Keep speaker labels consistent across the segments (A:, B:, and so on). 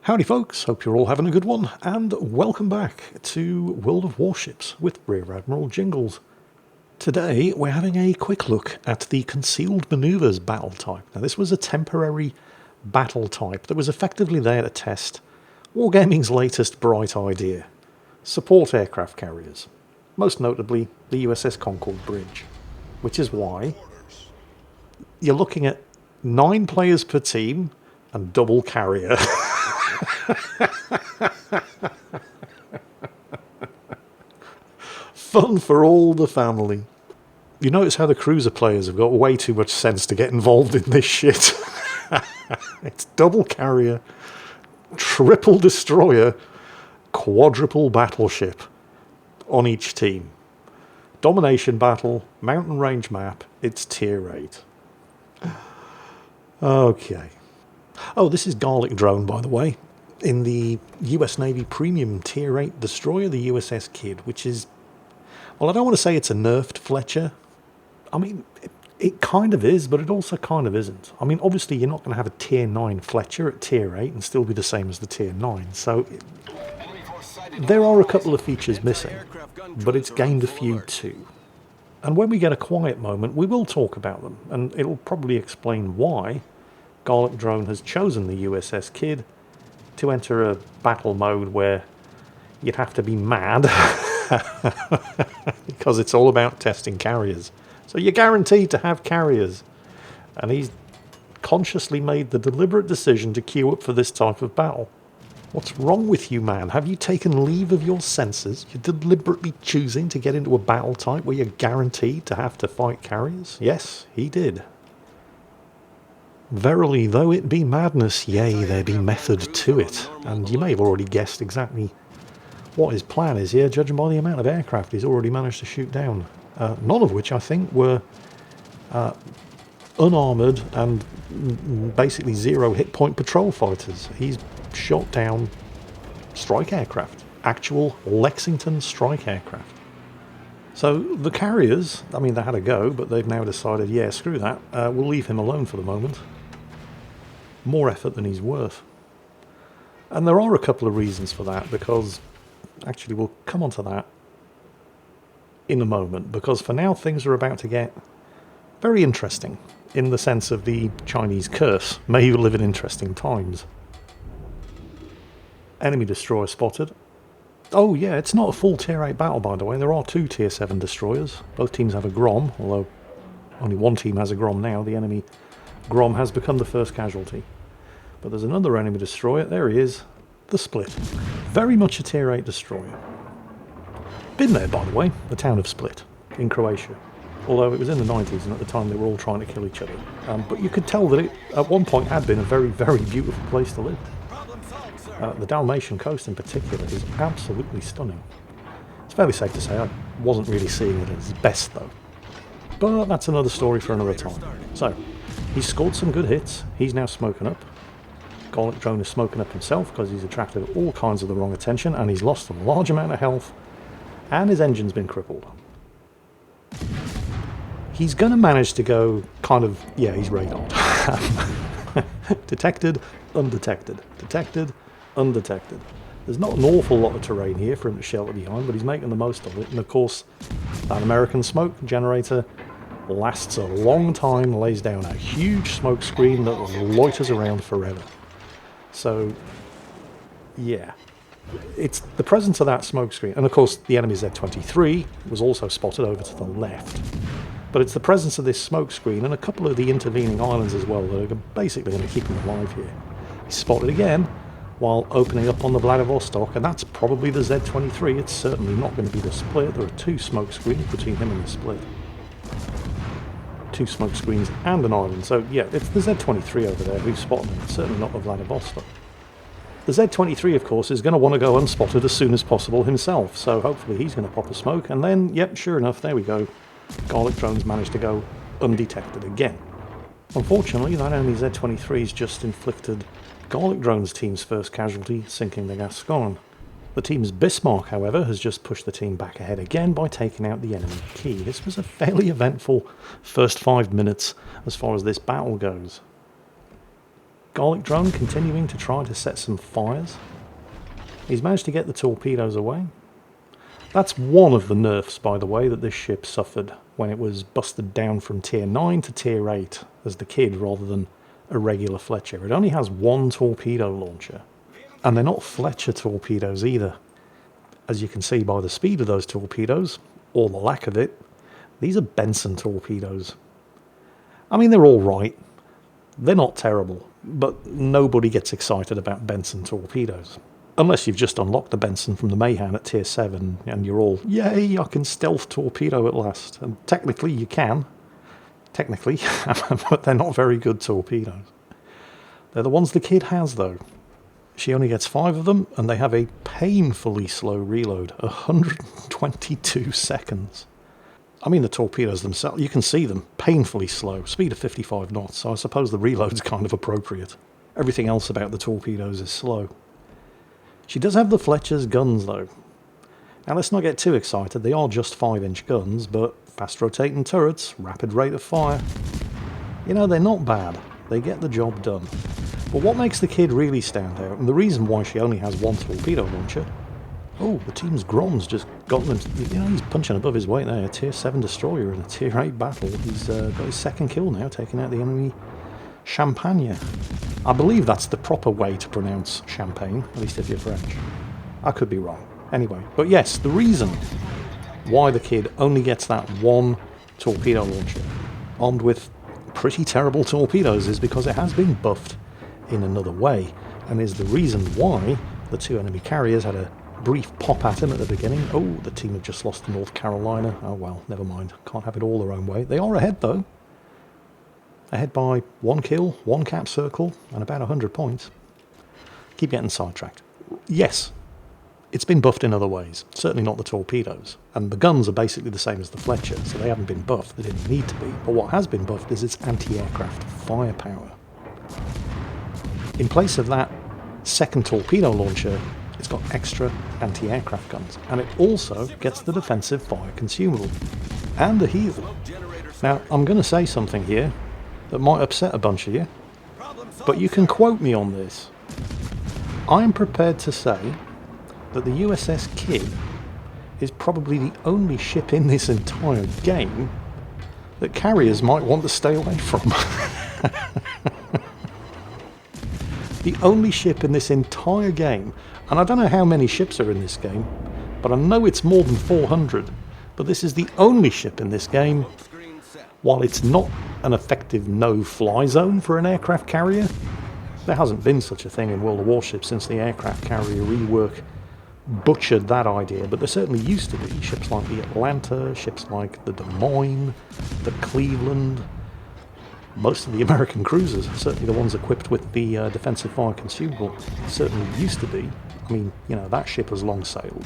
A: Howdy folks, hope you're all having a good one, and welcome back to World of Warships with Rear Admiral Jingles. Today we're having a quick look at the Concealed Maneuvers battle type. Now this was a temporary battle type that was effectively there to test Wargaming's latest bright idea: support aircraft carriers, most notably the USS Concord Bridge, which is why you're looking at 9 players per team and double carrier. Fun for all the family. You notice how the cruiser players have got way too much sense to get involved in this shit. It's double carrier, triple destroyer, quadruple battleship on each team. Domination battle, mountain range map, it's tier 8. Okay. Oh, this is Garlicdrone, by the way, in the US Navy Premium Tier 8 destroyer, the USS Kidd, which is, well, I don't want to say it's a nerfed Fletcher. I mean, it kind of is, but it also kind of isn't. I mean, obviously, you're not going to have a Tier 9 Fletcher at Tier 8 and still be the same as the Tier 9, so there are a couple of features missing, but it's gained a few too. And when we get a quiet moment, we will talk about them, and it'll probably explain why Garlicdrone has chosen the USS Kidd to enter a battle mode where you'd have to be mad because it's all about testing carriers. So you're guaranteed to have carriers. And he's consciously made the deliberate decision to queue up for this type of battle. What's wrong with you, man? Have you taken leave of your senses? You're deliberately choosing to get into a battle type where you're guaranteed to have to fight carriers? Yes, he did. Verily, though it be madness, yea, there be method to it. And you may have already guessed exactly what his plan is here, judging by the amount of aircraft he's already managed to shoot down. None of which, I think, were unarmoured and basically zero hit point patrol fighters. He's shot down strike aircraft. Actual Lexington strike aircraft. So the carriers, I mean, they had a go, but they've now decided, yeah, screw that. We'll leave him alone for the moment. More effort than he's worth. And there are a couple of reasons for that, because actually we'll come on to that in a moment, because for now things are about to get very interesting in the sense of the Chinese curse. May you live in interesting times. Enemy destroyer spotted. Oh yeah, it's not a full tier 8 battle, by the way. There are 2 tier 7 destroyers. Both teams have a Grom, although only one team has a Grom now. The enemy Grom has become the first casualty. But there's another enemy destroyer. There he is. The Split. Very much a tier 8 destroyer. Been there, by the way. The town of Split in Croatia. Although it was in the 90s and at the time they were all trying to kill each other. But you could tell that it at one point had been a very, very beautiful place to live. The Dalmatian coast in particular is absolutely stunning. It's fairly safe to say I wasn't really seeing it at its best though. But that's another story for another time. So, he's scored some good hits. He's now smoking up. Garlicdrone is smoking up himself because he's attracted all kinds of the wrong attention and he's lost a large amount of health and his engine's been crippled. He's going to manage to go kind of, yeah, he's radared. Detected, undetected. Detected, undetected. There's not an awful lot of terrain here for him to shelter behind, but he's making the most of it. And of course, that American smoke generator lasts a long time, lays down a huge smoke screen that loiters around forever. So, yeah. It's the presence of that smoke screen. And of course, the enemy Z-23 was also spotted over to the left. But it's the presence of this smoke screen and a couple of the intervening islands as well that are basically going to keep him alive here. He's spotted again while opening up on the Vladivostok, and that's probably the Z-23. It's certainly not going to be the Split. There are 2 smoke screens between him and the Split. 2 smoke screens and an island. So yeah, it's the Z-23 over there who's spotted him. It's certainly not the Vladivostok. The Z-23, of course, is going to want to go unspotted as soon as possible himself, so hopefully he's going to pop a smoke, and then, yep, sure enough, there we go. Garlicdrone's managed to go undetected again. Unfortunately, that enemy Z-23's just inflicted Garlicdrone's team's first casualty, sinking the Gascon. The team's Bismarck, however, has just pushed the team back ahead again by taking out the enemy key. This was a fairly eventful first 5 minutes as far as this battle goes. Garlicdrone continuing to try to set some fires. He's managed to get the torpedoes away. That's one of the nerfs, by the way, that this ship suffered when it was busted down from tier 9 to tier 8 as the Kid rather than a regular Fletcher. It only has one torpedo launcher, and they're not Fletcher torpedoes either. As you can see by the speed of those torpedoes, or the lack of it, these are Benson torpedoes. I mean, they're all right. They're not terrible, but nobody gets excited about Benson torpedoes. Unless you've just unlocked the Benson from the Mayhan at tier 7 and you're all, yay, I can stealth torpedo at last. And technically you can. Technically, but they're not very good torpedoes. They're the ones the Kid has, though. She only gets 5 of them, and they have a painfully slow reload, 122 seconds. I mean, the torpedoes themselves, you can see them, painfully slow, speed of 55 knots, so I suppose the reload's kind of appropriate. Everything else about the torpedoes is slow. She does have the Fletcher's guns, though. Now, let's not get too excited. They are just 5-inch guns, but fast rotating turrets, rapid rate of fire. You know, they're not bad. They get the job done. But what makes the Kid really stand out, and the reason why she only has one torpedo launcher... Oh, the team's Grom's just gotten them... You know, he's punching above his weight there. A tier 7 destroyer in a tier 8 battle. He's got his second kill now, taking out the enemy Champagne. I believe that's the proper way to pronounce champagne, at least if you're French. I could be wrong. Anyway, but yes, the reason why the Kid only gets that one torpedo launcher, armed with pretty terrible torpedoes, is because it has been buffed in another way, and is the reason why the 2 enemy carriers had a brief pop at him at the beginning. Oh, the team have just lost to North Carolina. Oh well, never mind. Can't have it all their own way. They are ahead, though. Ahead by 1 kill, 1 cap circle, and about 100 points. Keep getting sidetracked. Yes, it's been buffed in other ways. Certainly not the torpedoes. And the guns are basically the same as the Fletcher, so they haven't been buffed. They didn't need to be. But what has been buffed is its anti-aircraft firepower. In place of that second torpedo launcher, it's got extra anti-aircraft guns. And it also gets the defensive fire consumable. And a heal. Now, I'm going to say something here that might upset a bunch of you, but you can quote me on this. I'm prepared to say that the USS Kid is probably the only ship in this entire game that carriers might want to stay away from. The only ship in this entire game, and I don't know how many ships are in this game, but I know it's more than 400, but this is the only ship in this game. While it's not an effective no-fly zone for an aircraft carrier, there hasn't been such a thing in World of Warships since the aircraft carrier rework butchered that idea, but there certainly used to be ships like the Atlanta, ships like the Des Moines, the Cleveland, most of the American cruisers, certainly the ones equipped with the defensive fire consumable, certainly used to be. I mean, you know, that ship has long sailed.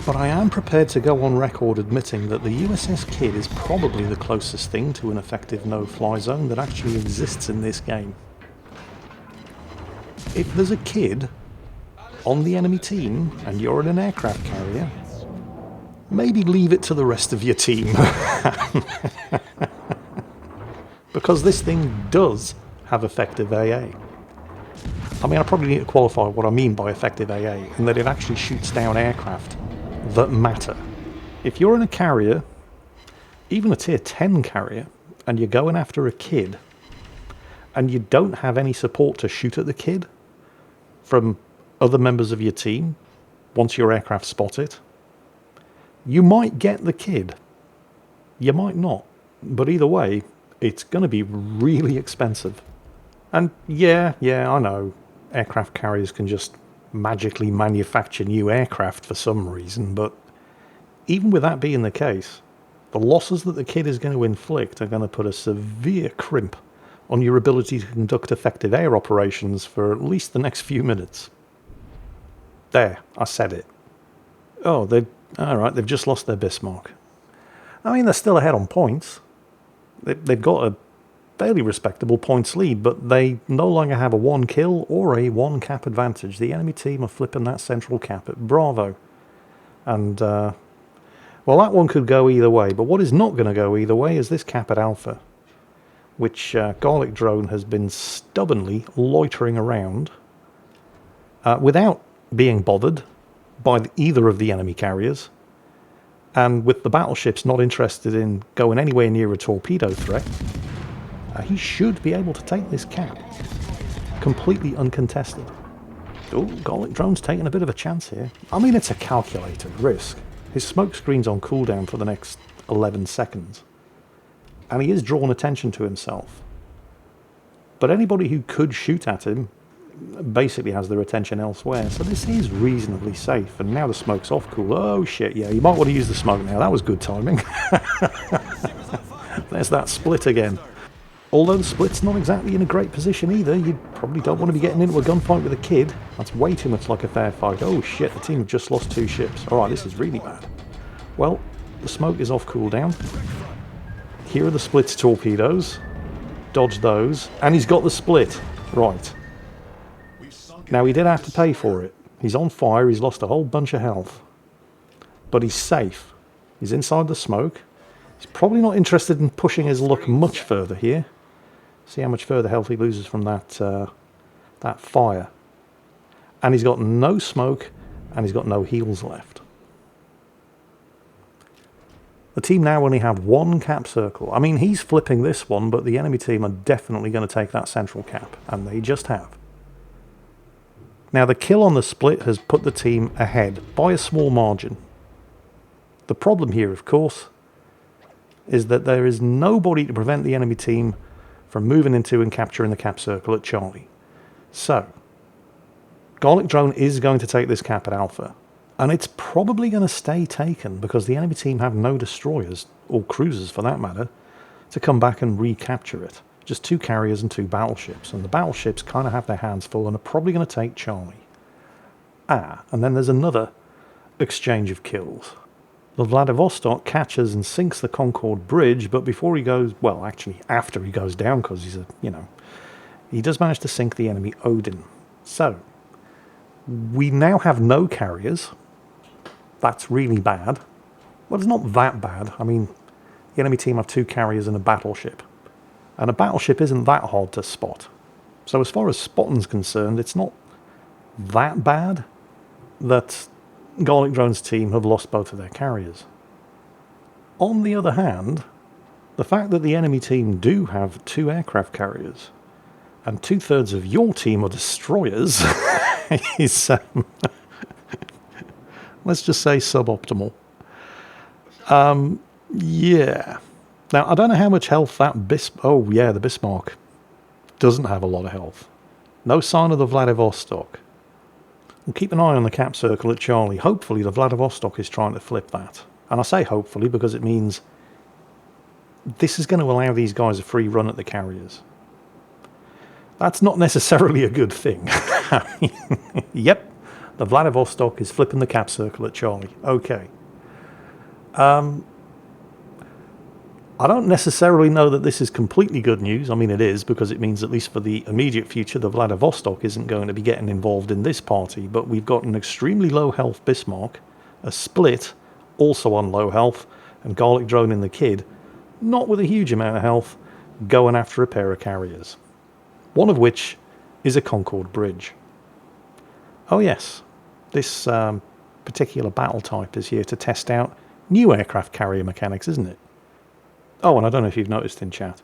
A: But I am prepared to go on record admitting that the USS Kid is probably the closest thing to an effective no-fly zone that actually exists in this game. If there's a Kid on the enemy team and you're in an aircraft carrier, maybe leave it to the rest of your team. Because this thing does have effective AA. I mean, I probably need to qualify what I mean by effective AA, in that it actually shoots down aircraft that matter. If you're in a carrier, even a tier 10 carrier, and you're going after a Kid, and you don't have any support to shoot at the Kid from other members of your team, once your aircraft spot it, you might get the Kid. You might not. But either way, it's going to be really expensive. And yeah, I know, aircraft carriers can just magically manufacture new aircraft for some reason, but even with that being the case, the losses that the Kid is going to inflict are going to put a severe crimp on your ability to conduct effective air operations for at least the next few minutes. There, I said it. Oh, alright, they've just lost their Bismarck. I mean, they're still ahead on points. They've got a fairly respectable points lead, but they no longer have a 1 kill or a 1 cap advantage. The enemy team are flipping that central cap at Bravo. And, well, that one could go either way, but what is not going to go either way is this cap at Alpha. which Garlicdrone has been stubbornly loitering around without being bothered by either of the enemy carriers, and with the battleships not interested in going anywhere near a torpedo threat, he should be able to take this cap completely uncontested. Oh, Garlicdrone's taking a bit of a chance here. I mean, it's a calculated risk. His smoke screen's on cooldown for the next 11 seconds. And he is drawing attention to himself. But anybody who could shoot at him basically has their attention elsewhere. So this is reasonably safe. And now the smoke's off cool. Oh shit, yeah, you might want to use the smoke now. That was good timing. There's that split again. Although the split's not exactly in a great position either. You probably don't want to be getting into a gunfight with a kid. That's way too much like a fair fight. Oh shit, the team have just lost 2 ships. Alright, this is really bad. Well, the smoke is off cooldown. Here are the split's torpedoes. Dodge those. And he's got the split. Right. Now, he did have to pay for it. He's on fire. He's lost a whole bunch of health. But he's safe. He's inside the smoke. He's probably not interested in pushing his luck much further here. See how much further health he loses from that fire. And he's got no smoke, and he's got no heals left. The team now only have 1 cap circle. I mean, he's flipping this one, but the enemy team are definitely going to take that central cap, and they just have. Now, the kill on the split has put the team ahead by a small margin. The problem here, of course, is that there is nobody to prevent the enemy team from moving into and capturing the cap circle at Charlie. So, Garlicdrone is going to take this cap at Alpha, and it's probably going to stay taken because the enemy team have no destroyers, or cruisers for that matter, to come back and recapture it. Just 2 carriers and 2 battleships, and the battleships kind of have their hands full and are probably going to take Charlie. And then there's another exchange of kills. The Vladivostok catches and sinks the Concorde bridge, but before he goes, well, actually after he goes down, because he's he does manage to sink the enemy Odin. So, we now have no carriers. That's really bad. Well, it's not that bad. I mean, the enemy team have 2 carriers and a battleship. And a battleship isn't that hard to spot. So as far as spotting's concerned, it's not that bad that Garlicdrone's team have lost both of their carriers. On the other hand, the fact that the enemy team do have 2 aircraft carriers and 2/3 of your team are destroyers is, let's just say, suboptimal. Yeah. Now, I don't know how much health that oh yeah, the Bismarck doesn't have a lot of health. No sign of the Vladivostok. We'll keep an eye on the cap circle at Charlie. Hopefully the Vladivostok is trying to flip that. And I say hopefully because it means this is going to allow these guys a free run at the carriers. That's not necessarily a good thing. Yep, the Vladivostok is flipping the cap circle at Charlie. Okay. I don't necessarily know that this is completely good news. I mean, it is, because it means, at least for the immediate future, the Vladivostok isn't going to be getting involved in this party, but we've got an extremely low health Bismarck, a split, also on low health, and Garlicdrone in the Kid, not with a huge amount of health, going after a pair of carriers. One of which is a Concorde bridge. Oh yes, this particular battle type is here to test out new aircraft carrier mechanics, isn't it? Oh, and I don't know if you've noticed in chat,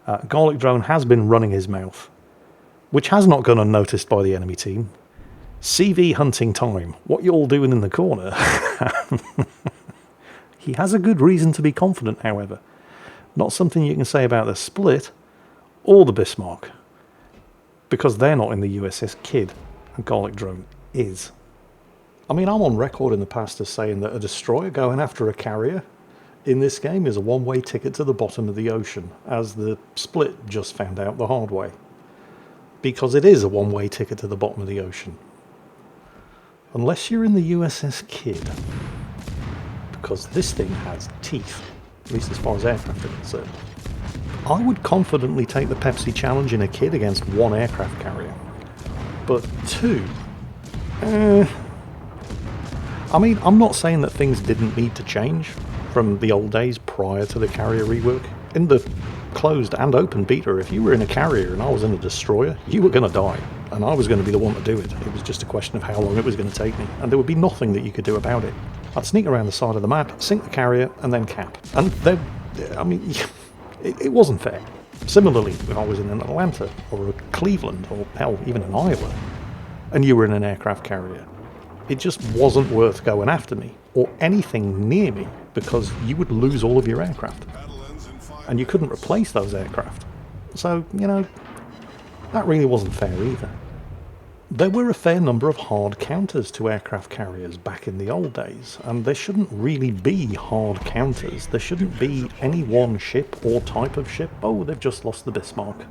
A: Garlicdrone has been running his mouth, which has not gone unnoticed by the enemy team. CV hunting time. What you all doing in the corner? He has a good reason to be confident, however. Not something you can say about the Split or the Bismarck, because they're not in the USS Kid, and Garlicdrone is. I mean, I'm on record in the past as saying that a destroyer going after a carrier in this game is a one-way ticket to the bottom of the ocean, as the Split just found out the hard way. Because it is a one-way ticket to the bottom of the ocean. Unless you're in the USS Kid. Because this thing has teeth, at least as far as aircraft are concerned. I would confidently take the Pepsi challenge in a Kid against 1 aircraft carrier. But 2? I mean, I'm not saying that things didn't need to change from the old days prior to the carrier rework. In the closed and open beta, if you were in a carrier and I was in a destroyer, you were going to die. And I was going to be the one to do it. It was just a question of how long it was going to take me. And there would be nothing that you could do about it. I'd sneak around the side of the map, sink the carrier, and then cap. And there, I mean, it wasn't fair. Similarly, if I was in an Atlanta, or a Cleveland, or hell, even an Iowa, and you were in an aircraft carrier, it just wasn't worth going after me, or anything near me, because you would lose all of your aircraft. And you couldn't replace those aircraft. So, you know, that really wasn't fair either. There were a fair number of hard counters to aircraft carriers back in the old days, and there shouldn't really be hard counters. There shouldn't be any one ship or type of ship. Oh, they've just lost the Bismarck.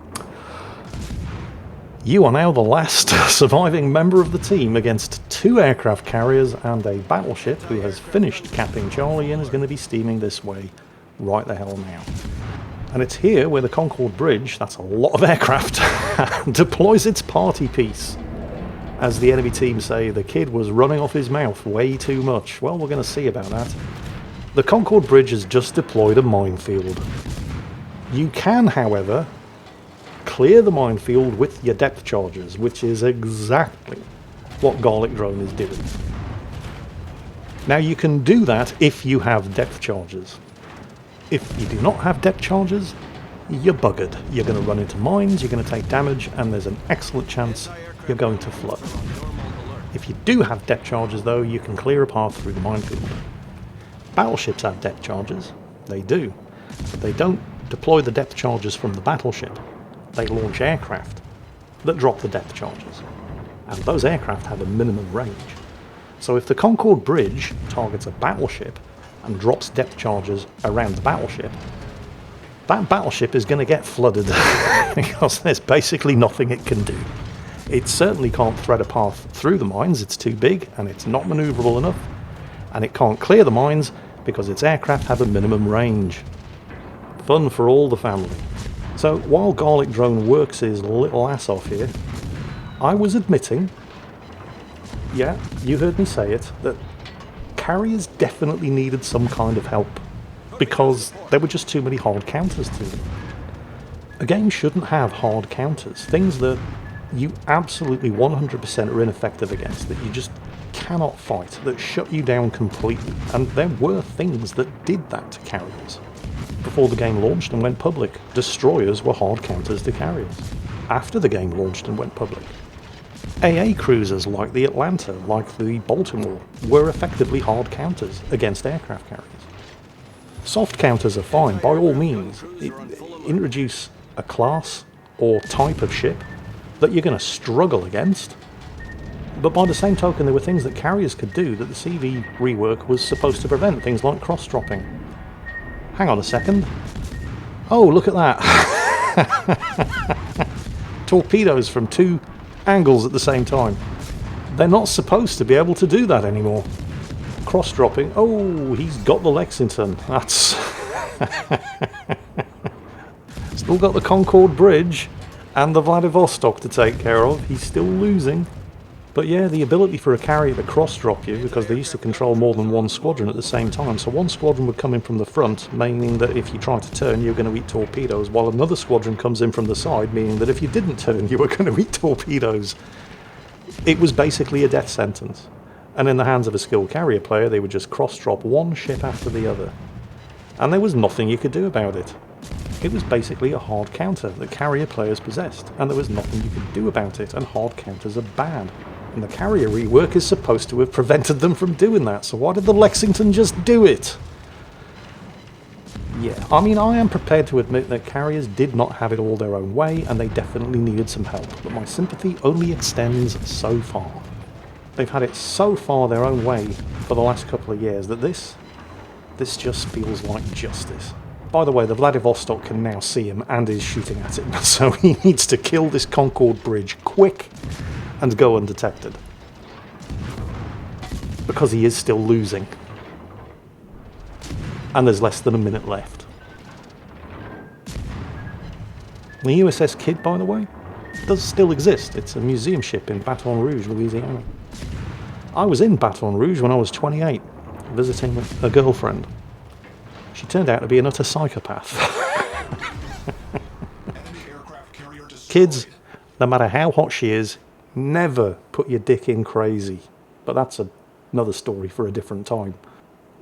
A: You are now the last surviving member of the team against 2 aircraft carriers and a battleship who has finished capping Charlie and is going to be steaming this way right the hell now. And it's here where the Concorde Bridge, that's a lot of aircraft, deploys its party piece. As the enemy team say, the kid was running off his mouth way too much. Well, we're going to see about that. The Concorde Bridge has just deployed a minefield. You can, however, clear the minefield with your depth charges, which is exactly what Garlicdrone is doing. Now, you can do that if you have depth charges. If you do not have depth charges, you're buggered. You're going to run into mines, you're going to take damage, and there's an excellent chance you're going to flood. If you do have depth charges, though, you can clear a path through the minefield. Battleships have depth charges. They do. But they don't deploy the depth charges from the battleship. They launch aircraft that drop the depth charges. And those aircraft have a minimum range. So if the Concorde Bridge targets a battleship and drops depth charges around the battleship, that battleship is going to get flooded because there's basically nothing it can do. It certainly can't thread a path through the mines, it's too big and it's not manoeuvrable enough, and it can't clear the mines because its aircraft have a minimum range. Fun for all the family. So while Garlicdrone works his little ass off here, I was admitting, yeah, you heard me say it, that carriers definitely needed some kind of help because there were just too many hard counters to them. A game shouldn't have hard counters, things that you absolutely 100% are ineffective against, that you just cannot fight, that shut you down completely. And there were things that did that to carriers. Before the game launched and went public, destroyers were hard counters to carriers. After the game launched and went public, AA cruisers like the Atlanta, like the Baltimore, were effectively hard counters against aircraft carriers. Soft counters are fine, by all means. Introduce a class or type of ship that you're going to struggle against. But by the same token, there were things that carriers could do that the CV rework was supposed to prevent, things like cross-dropping. Hang on a second. Oh, look at that. Torpedoes from 2 angles at the same time. They're not supposed to be able to do that anymore. Cross-dropping. Oh, he's got the Lexington. That's... Still got the Concorde Bridge and the Vladivostok to take care of. He's still losing. But yeah, the ability for a carrier to cross-drop you, because they used to control more than one squadron at the same time. So one squadron would come in from the front, meaning that if you tried to turn, you're going to eat torpedoes, while another squadron comes in from the side, meaning that if you didn't turn, you were going to eat torpedoes. It was basically a death sentence. And in the hands of a skilled carrier player, they would just cross-drop one ship after the other. And there was nothing you could do about it. It was basically a hard counter that carrier players possessed, and there was nothing you could do about it, and hard counters are bad. And the carrier rework is supposed to have prevented them from doing that, so why did the Lexington just do it? Yeah, I mean, I am prepared to admit that carriers did not have it all their own way, and they definitely needed some help, but my sympathy only extends so far. They've had it so far their own way for the last couple of years that this just feels like justice. By the way, the Vladivostok can now see him and is shooting at him, so he needs to kill this Concorde Bridge quick and go undetected. Because he is still losing. And there's less than a minute left. The USS Kidd, by the way, does still exist. It's a museum ship in Baton Rouge, Louisiana. I was in Baton Rouge when I was 28, visiting with a girlfriend. She turned out to be an utter psychopath. kids, no matter how hot she is, never put your dick in crazy. But that's another story for a different time.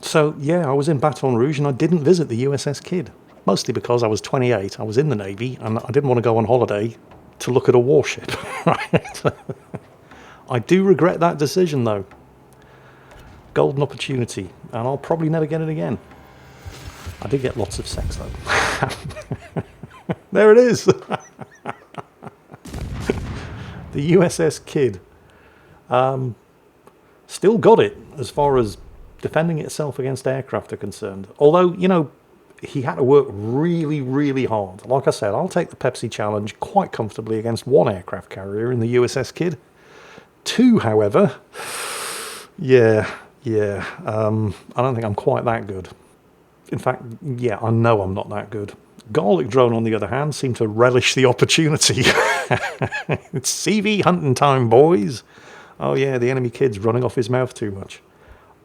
A: So, yeah, I was in Baton Rouge and I didn't visit the USS Kidd. Mostly because I was 28, I was in the Navy, and I didn't want to go on holiday to look at a warship. Right? I do regret that decision, though. Golden opportunity, and I'll probably never get it again. I did get lots of sex, though. There it is. The USS Kidd. Still got it as far as defending itself against aircraft are concerned. Although, you know, he had to work really, really hard. Like I said, I'll take the Pepsi challenge quite comfortably against one aircraft carrier in the USS Kidd. Two, however, yeah, I don't think I'm quite that good. In fact, yeah, I know I'm not that good. Garlicdrone, on the other hand, seemed to relish the opportunity. It's CV hunting time, boys. Oh yeah, the enemy kid's running off his mouth too much.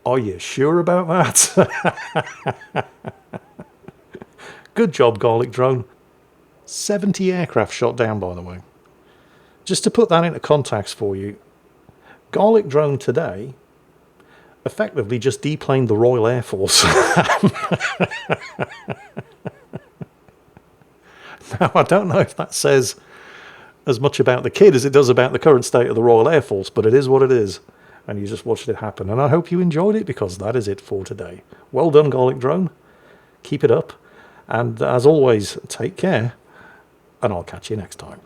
A: Are you sure about that? Good job, Garlicdrone. 70 aircraft shot down, by the way. Just to put that into context for you, Garlicdrone today effectively just deplaned the Royal Air Force. Now, I don't know if that says as much about the kid as it does about the current state of the Royal Air Force, but it is what it is. And you just watched it happen. And I hope you enjoyed it, because that is it for today. Well done, Garlicdrone. Keep it up. And as always, take care. And I'll catch you next time.